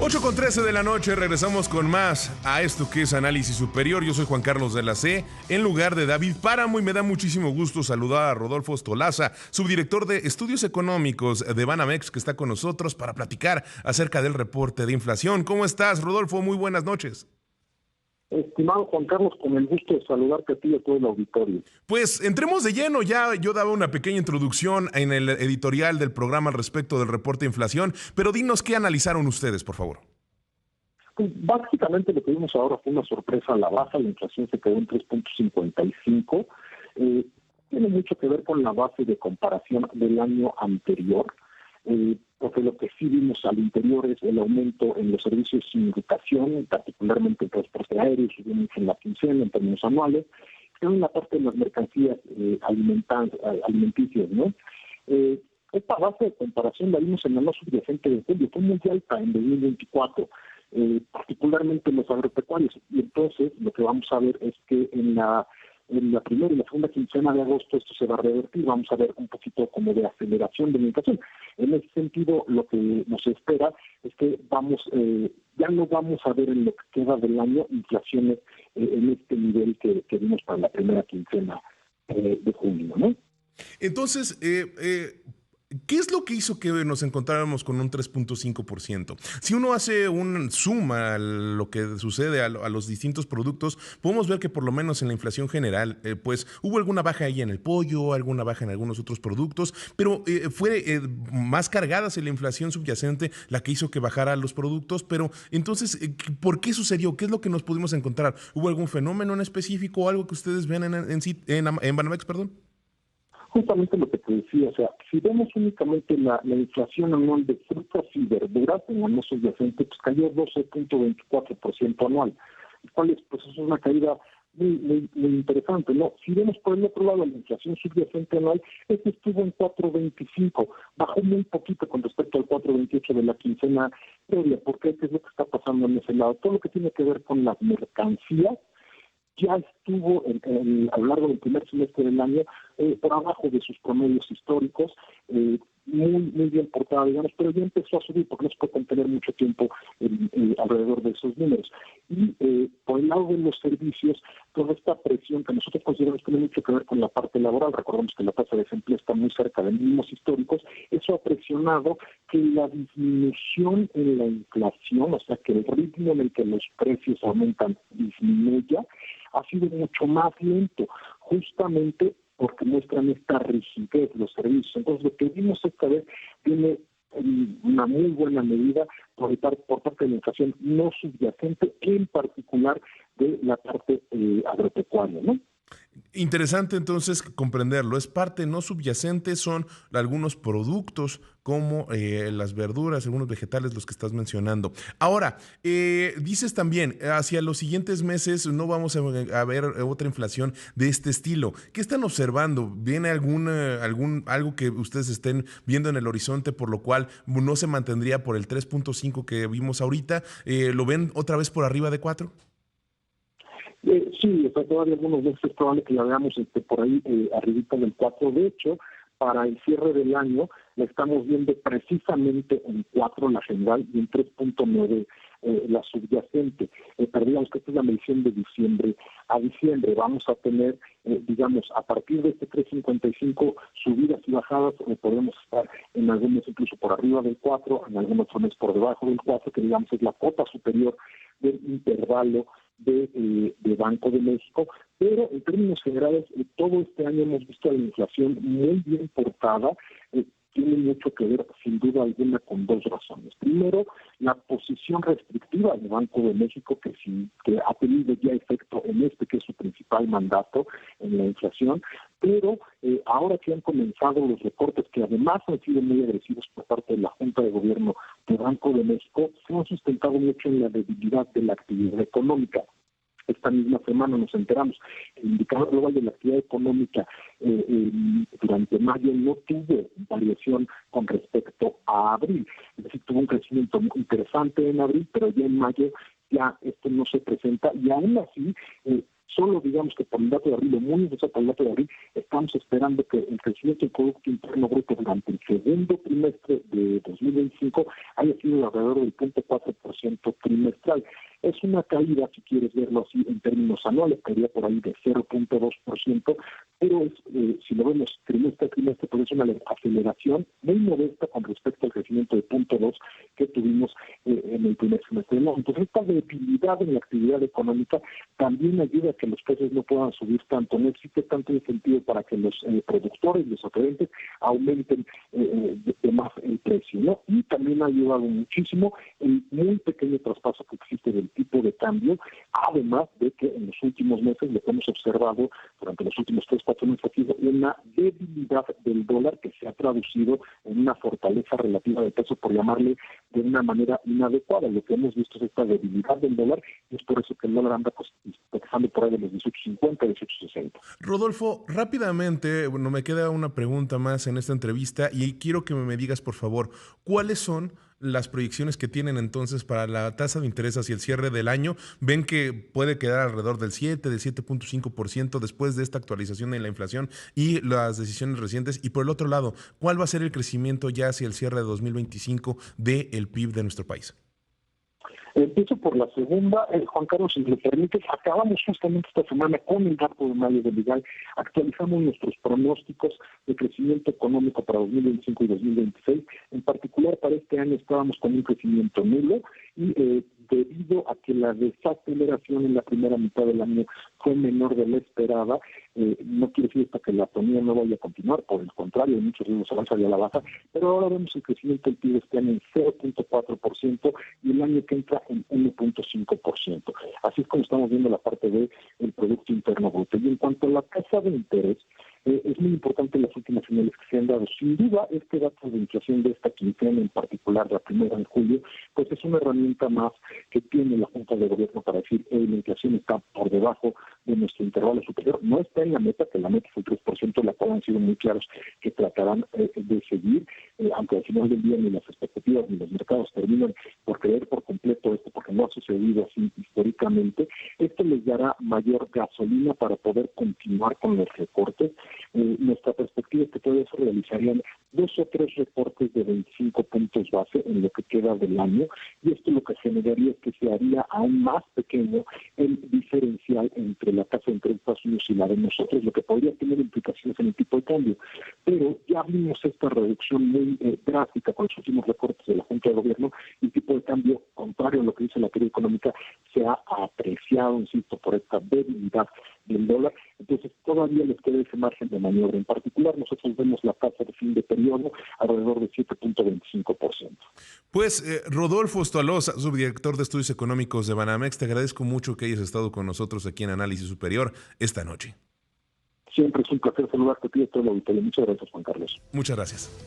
8:13 de la noche, regresamos con más a esto que es Análisis Superior. Yo soy Juan Carlos de la C, en lugar de David Páramo, y me da muchísimo gusto saludar a Rodolfo Ostolaza, subdirector de Estudios Económicos de Banamex, que está con nosotros para platicar acerca del reporte de inflación. ¿Cómo estás, Rodolfo? Muy buenas noches. Estimado Juan Carlos, con el gusto de saludarte a ti y a todo el auditorio. Pues entremos de lleno. Ya yo daba una pequeña introducción en el editorial del programa al respecto del reporte de inflación, pero dinos qué analizaron ustedes, por favor. Pues básicamente lo que vimos ahora fue una sorpresa a la baja. La inflación se quedó en 3.55. Tiene mucho que ver con la base de comparación del año anterior, porque lo que sí vimos al interior es el aumento en los servicios sin educación, particularmente el transporte aéreo, subió mucho en la quincena en términos anuales, pero en la parte de las mercancías alimenticias, ¿no? Esta base de comparación la vimos en la no subyacente de julio, fue muy alta en 2024, particularmente en los agropecuarios, y entonces lo que vamos a ver es que en la primera y la segunda quincena de agosto esto se va a revertir, vamos a ver un poquito como de aceleración de la inflación. En ese sentido, lo que nos espera es que ya no vamos a ver en lo que queda del año inflaciones en este nivel que vimos para la primera quincena de junio, ¿no? Entonces, ¿qué es lo que hizo que nos encontráramos con un 3.5%? Si uno hace un suma a lo que sucede a los distintos productos, podemos ver que por lo menos en la inflación general, pues hubo alguna baja ahí en el pollo, alguna baja en algunos otros productos, pero fue más cargada la inflación subyacente la que hizo que bajara los productos. Pero entonces, ¿por qué sucedió? ¿Qué es lo que nos pudimos encontrar? ¿Hubo algún fenómeno en específico o algo que ustedes ven en Banamex, perdón? Justamente lo que te decía, o sea, si vemos únicamente la inflación anual de frutas y verduras en la no subyacente, pues cayó 12.24% anual, cual es, pues es una caída muy interesante, ¿no? Si vemos por el otro lado la inflación subyacente anual, este estuvo en 4.25, bajó muy poquito con respecto al 4.28 de la quincena previa. ¿Por qué? ¿Qué es lo que está pasando en ese lado? Todo lo que tiene que ver con las mercancías ya estuvo a lo largo del primer semestre del año por abajo de sus promedios históricos, muy bien portada, digamos, pero ya empezó a subir porque no se puede contener mucho tiempo alrededor de esos números. Y por el lado de los servicios, toda esta presión que nosotros consideramos que tiene mucho que ver con la parte laboral, recordemos que la tasa de desempleo está muy cerca de mínimos históricos, eso ha presionado que la disminución en la inflación, o sea, que el ritmo en el que los precios aumentan disminuya, ha sido mucho más lento, justamente porque muestran esta rigidez de los servicios. Entonces, lo que vimos esta vez tiene una muy buena medida por parte de la inflación no subyacente, en particular de la parte agropecuaria, ¿no? Interesante entonces comprenderlo. Es parte no subyacente, son algunos productos como las verduras, algunos vegetales, los que estás mencionando. Ahora, dices también, hacia los siguientes meses no vamos a ver otra inflación de este estilo. ¿Qué están observando? ¿Viene algo que ustedes estén viendo en el horizonte por lo cual no se mantendría por el 3.5 que vimos ahorita? ¿Lo ven otra vez por arriba de 4? Sí, todavía algunos meses es probable que la veamos por ahí arribita del 4. De hecho, para el cierre del año la estamos viendo precisamente en 4 la general y en 3.9 la subyacente. Perdíamos que esta es la medición de diciembre a diciembre. Vamos a tener, digamos, a partir de este 3.55 subidas y bajadas, podemos estar en algunos incluso por arriba del 4, en algunos zonas por debajo del 4, que digamos es la cota superior del intervalo de Banco de México, pero en términos generales todo este año hemos visto la inflación muy bien portada. Tiene mucho que ver, sin duda alguna, con dos razones. Primero, la posición restrictiva del Banco de México, que ha tenido ya efecto en que es su principal mandato en la inflación, pero ahora que han comenzado los recortes, que además han sido muy agresivos por parte de la Junta de Gobierno del Banco de México, se han sustentado mucho en la debilidad de la actividad económica. Esta misma semana nos enteramos, el indicador global de la actividad económica durante mayo no tuvo variación con respecto a abril. Es decir, tuvo un crecimiento muy interesante en abril, pero ya en mayo ya esto no se presenta, y aún así Solo digamos que por el dato de abril, o muy por el dato de abril, estamos esperando que el crecimiento del Producto Interno Bruto durante el segundo trimestre de 2025 haya sido alrededor del 0.4% trimestral. Es una caída, si quieres verlo así, en términos anuales, caería por ahí de 0.2%, pero si lo vemos trimestre a trimestre, pues es una aceleración muy modesta con respecto al crecimiento de 0.2 que tuvimos en el primer semestre. No, entonces, esta debilidad en la actividad económica también ayuda a que los precios no puedan subir tanto, no existe tanto incentivo para que los productores, los oferentes, aumenten de más el precio, ¿no? Y también ha ayudado muchísimo el muy pequeño traspaso que existe del tipo de cambio, además de que en los últimos meses, lo que hemos observado durante los últimos 3-4 meses, ha sido una debilidad del dólar que se ha traducido en una fortaleza relativa del peso, por llamarle de una manera inadecuada. Lo que hemos visto es esta debilidad del dólar, y es por eso que el dólar anda cotizando por ahí de los 18.50, 18.60. Rodolfo, rápidamente, bueno, me queda una pregunta más en esta entrevista y quiero que me digas, por favor, ¿cuáles son las proyecciones que tienen entonces para la tasa de interés hacia el cierre del año? Ven que puede quedar alrededor del 7.5% después de esta actualización en la inflación y las decisiones recientes. Y por el otro lado, ¿cuál va a ser el crecimiento ya hacia el cierre de 2025 del PIB de nuestro país? Empiezo por la segunda, Juan Carlos, si me permites, acabamos justamente esta semana con el dato de mayo del IGAI, actualizamos nuestros pronósticos de crecimiento económico para 2025 y 2026, en particular para este año estábamos con un crecimiento nulo y debido a que la desaceleración en la primera mitad del año fue menor de la esperada, no quiere decir esto que la economía no vaya a continuar, por el contrario, muchos de ellos avanzan a la baja, pero ahora vemos el crecimiento del PIB este año en 0.4% y el año que entra en 1.5%. Así es como estamos viendo la parte del Producto Interno Bruto. Y en cuanto a la tasa de interés, es muy importante las últimas señales que se han dado. Sin duda, este dato de inflación de esta quincena, en particular la primera de julio, pues es una herramienta más que tiene la Junta de Gobierno para decir la inflación está por debajo de nuestro intervalo superior. No está en la meta, que la meta es el 3%, la cual han sido muy claros que tratarán de seguir, aunque al final del día ni las expectativas ni los mercados terminan por creer por completo esto, porque no ha sucedido así históricamente. Esto les dará mayor gasolina para poder continuar con los recortes. Nuestra perspectiva es que todavía se realizarían 2 o 3 recortes de 25 puntos base en lo que queda del año, y esto lo que generaría es que se haría aún más pequeño el diferencial entre la tasa entre Estados Unidos y la de nosotros, lo que podría tener implicaciones en el tipo de cambio. Pero ya vimos esta reducción muy drástica con los últimos recortes de la Junta de Gobierno, y el tipo de cambio, contrario a lo que dice la teoría económica, se ha apreciado, insisto, por esta debilidad del dólar. Entonces todavía les queda ese margen de maniobra. En particular, nosotros vemos la tasa de fin de periodo alrededor de 7.25%. Pues Rodolfo Estolosa, subdirector de Estudios Económicos de Banamex, te agradezco mucho que hayas estado con nosotros aquí en Análisis Superior esta noche. Siempre es un placer saludarte a ti y a todo el auditorio. Muchas gracias, Juan Carlos. Muchas gracias.